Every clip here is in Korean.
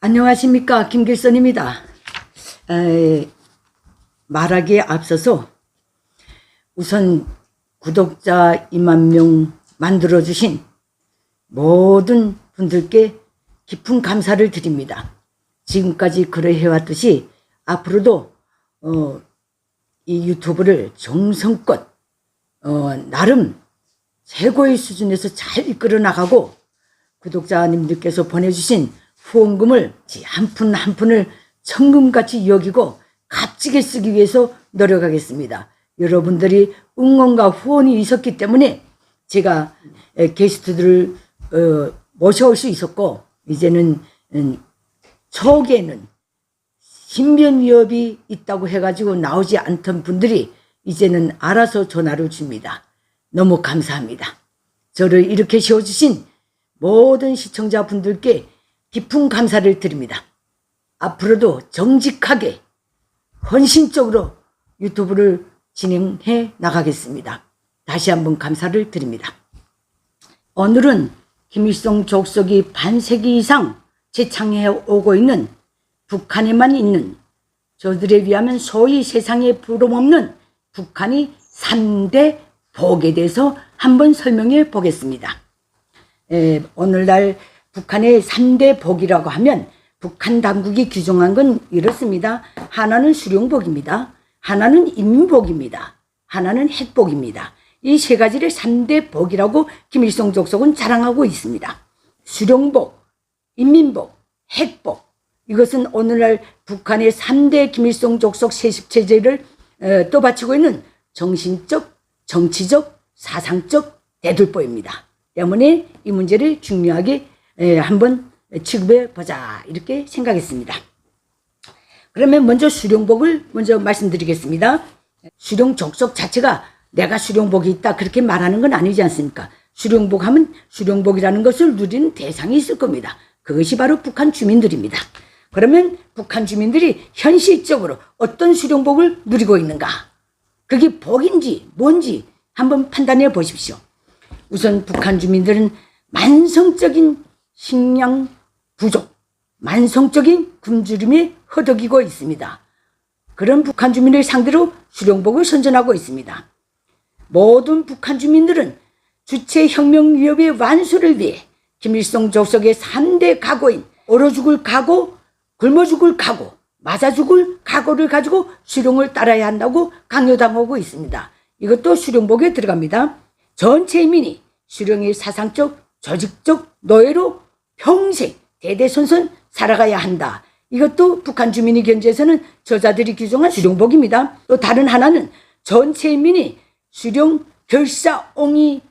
안녕하십니까, 김길선입니다. 말하기에 앞서서 우선 구독자 2만 명 만들어주신 모든 분들께 깊은 감사를 드립니다. 지금까지 그러해왔듯이 앞으로도 이 유튜브를 정성껏 나름 최고의 수준에서 잘 이끌어 나가고, 구독자님들께서 보내주신 후원금을 한 푼 한 푼을 천금같이 여기고 값지게 쓰기 위해서 노력하겠습니다. 여러분들이 응원과 후원이 있었기 때문에 제가 게스트들을 모셔올 수 있었고, 이제는 초기에는 신변 위협이 있다고 해가지고 나오지 않던 분들이 이제는 알아서 전화를 줍니다. 너무 감사합니다. 저를 이렇게 세워주신 모든 시청자분들께 깊은 감사를 드립니다. 앞으로도 정직하게 헌신적으로 유튜브를 진행해 나가겠습니다. 다시 한번 감사를 드립니다. 오늘은 김일성 족속이 반세기 이상 재창해 오고 있는 북한에만 있는, 저들에 의하면 소위 세상에 부름없는 북한이 3대 복에 대해서 한번 설명해 보겠습니다. 오늘날 북한의 3대 복이라고 하면 북한 당국이 규정한 건 이렇습니다. 하나는 수령복입니다. 하나는 인민복입니다. 하나는 핵복입니다. 이 세 가지를 3대 복이라고 김일성 족속은 자랑하고 있습니다. 수령복, 인민복, 핵복, 이것은 오늘날 북한의 3대 김일성 족속 세습체제를 떠받치고 있는 정신적, 정치적, 사상적 대들보입니다. 때문에 이 문제를 중요하게 한번 취급해 보자, 이렇게 생각했습니다. 그러면 먼저 수령복을 먼저 말씀드리겠습니다. 수령 족속 자체가 내가 수령복이 있다 그렇게 말하는 건 아니지 않습니까? 수령복 하면 수령복이라는 것을 누리는 대상이 있을 겁니다. 그것이 바로 북한 주민들입니다. 그러면 북한 주민들이 현실적으로 어떤 수령복을 누리고 있는가? 그게 복인지 뭔지 한번 판단해 보십시오. 우선 북한 주민들은 만성적인 식량 부족, 만성적인 굶주림에 허덕이고 있습니다. 그런 북한 주민을 상대로 수령복을 선전하고 있습니다. 모든 북한 주민들은 주체혁명 위협의 완수를 위해 김일성 족속의 3대 각오인 얼어 죽을 각오, 굶어 죽을 각오, 맞아 죽을 각오를 가지고 수령을 따라야 한다고 강요당하고 있습니다. 이것도 수령복에 들어갑니다. 전체 민이 수령의 사상적, 조직적 노예로 평생 대대손손 살아가야 한다. 이것도 북한 주민이 견지에서는 저자들이 규정한 수령복입니다. 또 다른 하나는 전체 민이 수령 결사옹이를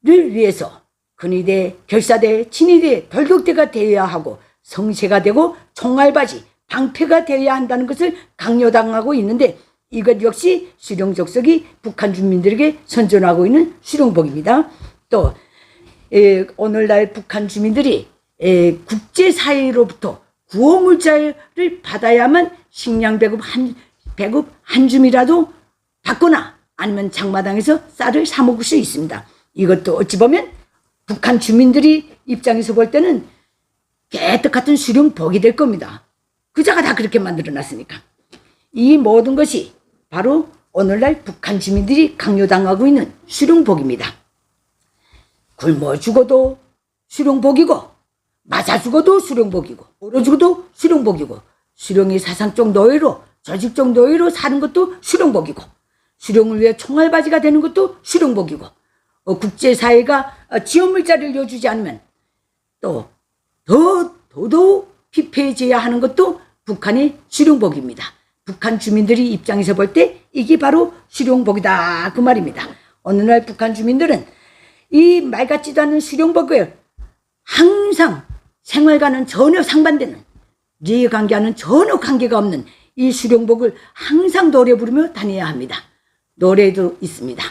위해서 근위대, 결사대, 친위대, 돌격대가 되어야 하고 성세가 되고 총알바지, 방패가 되어야 한다는 것을 강요당하고 있는데, 이것 역시 수령 족속이 북한 주민들에게 선전하고 있는 수령복입니다. 또 오늘날 북한 주민들이 국제사회로부터 구호물자를 받아야만 식량 배급 한 줌이라도 받거나 아니면 장마당에서 쌀을 사 먹을 수 있습니다. 이것도 어찌 보면 북한 주민들이 입장에서 볼 때는 개떡 같은 수령복이 될 겁니다. 그자가 다 그렇게 만들어놨으니까. 이 모든 것이 바로 오늘날 북한 주민들이 강요당하고 있는 수령복입니다. 굶어 죽어도 수령복이고, 맞아 죽어도 수령복이고, 얼어 죽어도 수령복이고, 수령이 사상적 노예로, 조직적 노예로 사는 것도 수령복이고, 수령을 위해 총알바지가 되는 것도 수령복이고, 국제사회가 지원물자를 내어주지 않으면 또 더더욱 피폐해져야 하는 것도 북한의 수령복입니다. 북한 주민들이 입장에서 볼 때 이게 바로 수령복이다, 그 말입니다. 어느 날 북한 주민들은 이 말 같지도 않은 수령복을 항상 생활과는 전혀 상반되는, 이해관계와는 전혀 관계가 없는 이 수령복을 항상 노래 부르며 다녀야 합니다. 노래도 있습니다.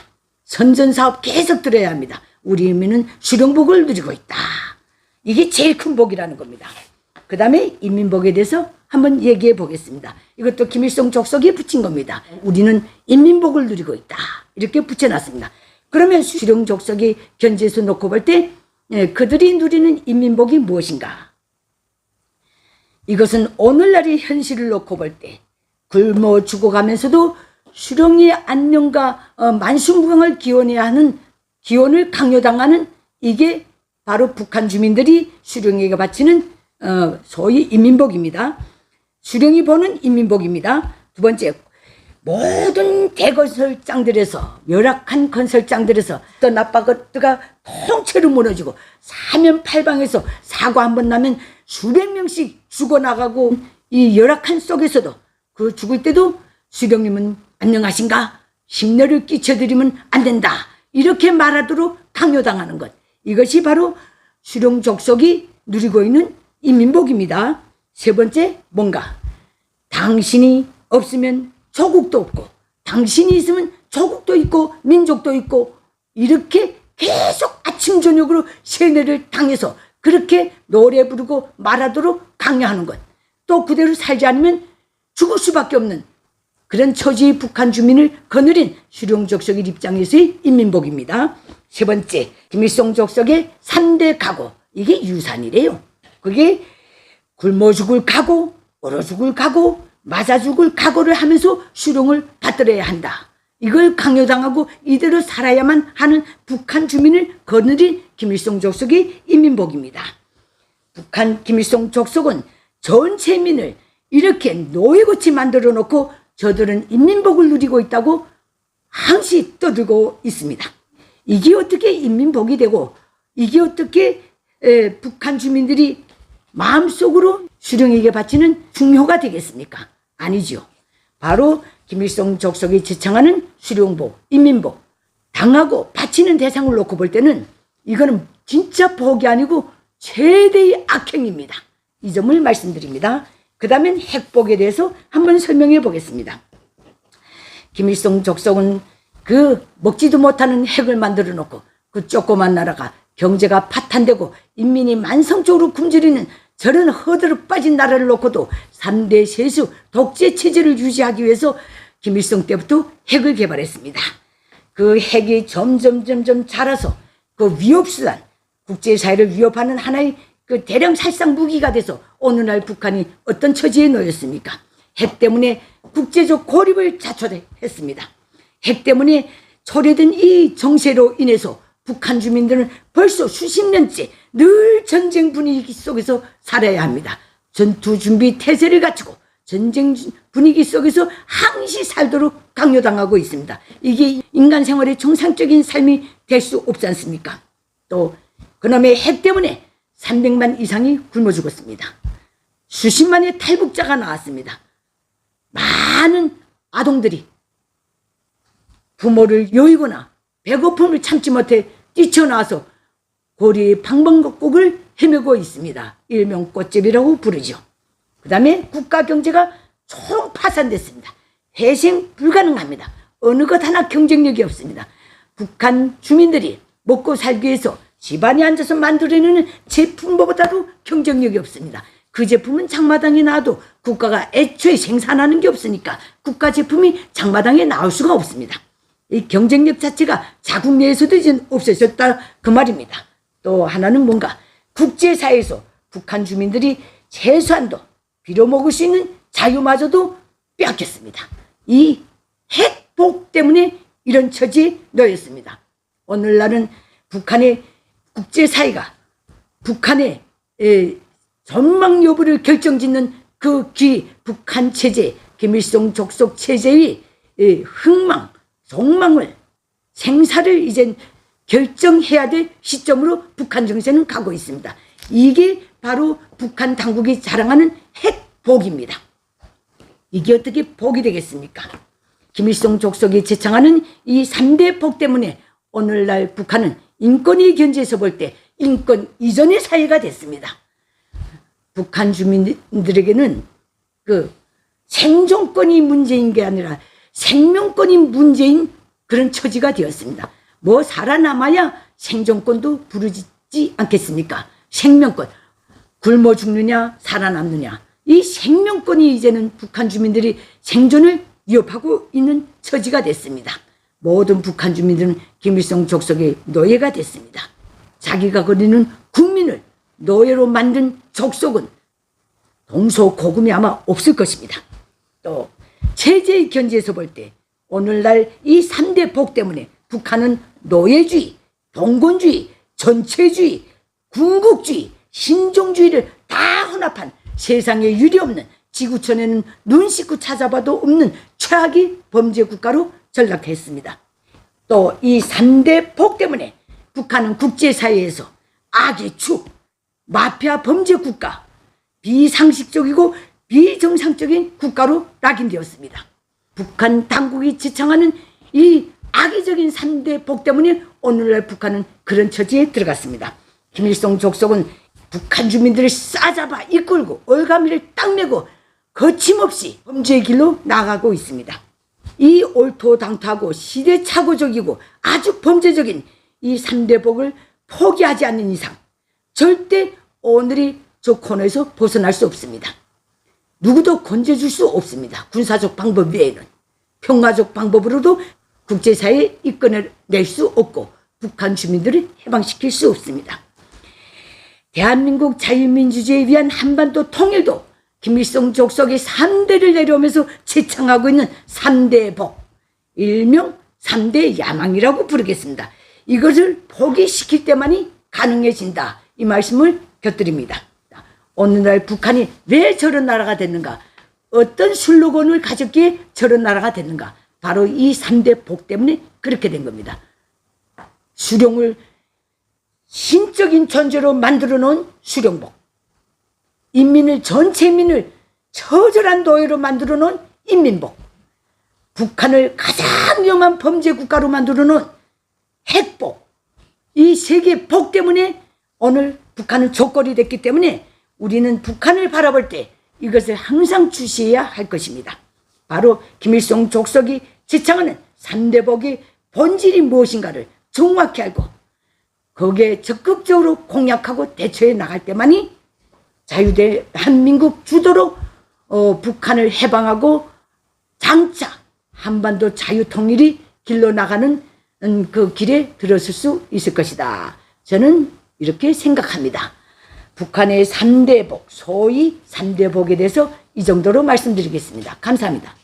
선전사업 계속 들어야 합니다. 우리 인민은 수령복을 누리고 있다. 이게 제일 큰 복이라는 겁니다. 그 다음에 인민복에 대해서 한번 얘기해 보겠습니다. 이것도 김일성 족속이 붙인 겁니다. 우리는 인민복을 누리고 있다, 이렇게 붙여놨습니다. 그러면 수령 족속이 견지에서 놓고 볼 때 그들이 누리는 인민복이 무엇인가? 이것은 오늘날의 현실을 놓고 볼 때 굶어 죽어가면서도 수령의 안녕과 만수무강을 기원해야 하는 기원을 강요당하는 이게 바로 북한 주민들이 수령에게 바치는 소위 인민복입니다. 수령이 보는 인민복입니다. 두 번째, 모든 대건설장들에서 열악한 건설장들에서 어떤 아파트가 통째로 무너지고 사면팔방에서 사고 한 번 나면 수백 명씩 죽어나가고 이 열악한 속에서도 그 죽을 때도 수령님은 안녕하신가? 심려를 끼쳐드리면 안 된다. 이렇게 말하도록 강요당하는 것. 이것이 바로 수령 족속이 누리고 있는 인민복입니다. 세 번째, 뭔가 당신이 없으면 조국도 없고 당신이 있으면 조국도 있고 민족도 있고 이렇게 계속 아침 저녁으로 세뇌를 당해서 그렇게 노래 부르고 말하도록 강요하는 것. 또 그대로 살지 않으면 죽을 수밖에 없는 그런 처지의 북한 주민을 거느린 수령 족속의 입장에서의 인민복입니다. 세 번째, 김일성 족속의 3대 각오. 이게 유산이래요. 그게 굶어 죽을 각오, 얼어 죽을 각오, 맞아 죽을 각오를 하면서 수령을 받들어야 한다. 이걸 강요당하고 이대로 살아야만 하는 북한 주민을 거느린 김일성 족속의 인민복입니다. 북한 김일성 족속은 전체 민을 이렇게 노예같이 만들어 놓고 저들은 인민복을 누리고 있다고 항시 떠들고 있습니다. 이게 어떻게 인민복이 되고 이게 어떻게 북한 주민들이 마음속으로 수령에게 바치는 중효가 되겠습니까? 아니죠. 바로 김일성 족속이 지창하는 수령복, 인민복, 당하고 바치는 대상을 놓고 볼 때는 이거는 진짜 복이 아니고 최대의 악행입니다. 이 점을 말씀드립니다. 그 다음엔 핵복에 대해서 한번 설명해 보겠습니다. 김일성 족속은 그 먹지도 못하는 핵을 만들어 놓고 그 조그만 나라가 경제가 파탄되고 인민이 만성적으로 굶주리는 저런 허들을 빠진 나라를 놓고도 3대 세수 독재 체제를 유지하기 위해서 김일성 때부터 핵을 개발했습니다. 그 핵이 점점 자라서 그 위협수단, 국제사회를 위협하는 하나의 그 대량 살상 무기가 돼서 오늘날 북한이 어떤 처지에 놓였습니까? 핵 때문에 국제적 고립을 자초했습니다. 핵 때문에 초래된 이 정세로 인해서 북한 주민들은 벌써 수십 년째 늘 전쟁 분위기 속에서 살아야 합니다. 전투 준비 태세를 갖추고 전쟁 분위기 속에서 항시 살도록 강요당하고 있습니다. 이게 인간 생활의 정상적인 삶이 될 수 없지 않습니까? 또 그놈의 핵 때문에 300만 이상이 굶어 죽었습니다. 수십만의 탈북자가 나왔습니다. 많은 아동들이 부모를 여의거나 배고픔을 참지 못해 뛰쳐나와서 고리의 방방곡곡을 헤매고 있습니다. 일명 꽃집이라고 부르죠. 그 다음에 국가 경제가 총 파산됐습니다. 회생 불가능합니다. 어느 것 하나 경쟁력이 없습니다. 북한 주민들이 먹고 살기 위해서 집안에 앉아서 만들어내는 제품보다도 경쟁력이 없습니다. 그 제품은 장마당에 나와도 국가가 애초에 생산하는 게 없으니까 국가 제품이 장마당에 나올 수가 없습니다. 이 경쟁력 자체가 자국 내에서도 이제 없어졌다 그 말입니다. 또 하나는 뭔가 국제사회에서 북한 주민들이 최소한도 빌어먹을 수 있는 자유마저도 빼앗겼습니다. 이 핵복 때문에 이런 처지에 놓였습니다. 오늘날은 북한의 국제사회가 북한의 전망 여부를 결정짓는 그 북한 체제, 김일성 족속 체제의 흥망, 속망을, 생사를 이제 결정해야 될 시점으로 북한 정세는 가고 있습니다. 이게 바로 북한 당국이 자랑하는 핵복입니다. 이게 어떻게 복이 되겠습니까? 김일성 족속이 제창하는 이 3대 복 때문에 오늘날 북한은 인권의 견지에서 볼 때 인권 이전의 사회가 됐습니다. 북한 주민들에게는 그 생존권이 문제인 게 아니라 생명권이 문제인 그런 처지가 되었습니다. 뭐 살아남아야 생존권도 부르지 않겠습니까? 생명권. 굶어 죽느냐 살아남느냐. 이 생명권이 이제는 북한 주민들이 생존을 위협하고 있는 처지가 됐습니다. 모든 북한 주민들은 김일성 족속의 노예가 됐습니다. 자기가 거리는 국민을 노예로 만든 족속은 동서고금이 아마 없을 것입니다. 또 체제의 견지에서 볼 때 오늘날 이 3대 복 때문에 북한은 노예주의, 봉건주의, 전체주의, 군국주의, 신종주의를 다 혼합한 세상에 유례없는 지구촌에는 눈 씻고 찾아봐도 없는 최악의 범죄 국가로 전락했습니다. 또 이 3대 복 때문에 북한은 국제사회에서 악의 축, 마피아 범죄 국가, 비상식적이고 비정상적인 국가로 낙인되었습니다. 북한 당국이 지창하는 이 악의적인 3대 복 때문에 오늘날 북한은 그런 처지에 들어갔습니다. 김일성 족속은 북한 주민들을 싸잡아 이끌고 얼가미를 딱 메고 거침없이 범죄의 길로 나가고 있습니다. 이 올토당토하고 시대착오적이고 아주 범죄적인 이 3대 복을 포기하지 않는 이상 절대 오늘이 저 코너에서 벗어날 수 없습니다. 누구도 건져줄 수 없습니다. 군사적 방법 외에는. 평화적 방법으로도 국제사회에 이끌어낼 수 없고 북한 주민들을 해방시킬 수 없습니다. 대한민국 자유민주주의에 위한 한반도 통일도 김일성 족속의 3대를 내려오면서 제창하고 있는 3대 복, 일명 3대 야망이라고 부르겠습니다. 이것을 포기시킬 때만이 가능해진다. 이 말씀을 곁들입니다. 오늘날 북한이 왜 저런 나라가 됐는가? 어떤 슬로건을 가졌기에 저런 나라가 됐는가? 바로 이 3대 복 때문에 그렇게 된 겁니다. 수령을 신적인 존재로 만들어 놓은 수령복, 전체 인민을 처절한 노예로 만들어 놓은 인민복, 북한을 가장 위험한 범죄 국가로 만들어 놓은 핵복, 이 세 개의 복 때문에 오늘 북한은 조건이 됐기 때문에 우리는 북한을 바라볼 때 이것을 항상 주시해야 할 것입니다. 바로 김일성 족속이 지창하는 3대 복의 본질이 무엇인가를 정확히 알고 거기에 적극적으로 공략하고 대처해 나갈 때만이 자유대한민국 주도로 북한을 해방하고 장차 한반도 자유통일이 길러 나가는 그 길에 들어설 수 있을 것이다. 저는 이렇게 생각합니다. 북한의 3대 복, 소위 3대 복에 대해서 이 정도로 말씀드리겠습니다. 감사합니다.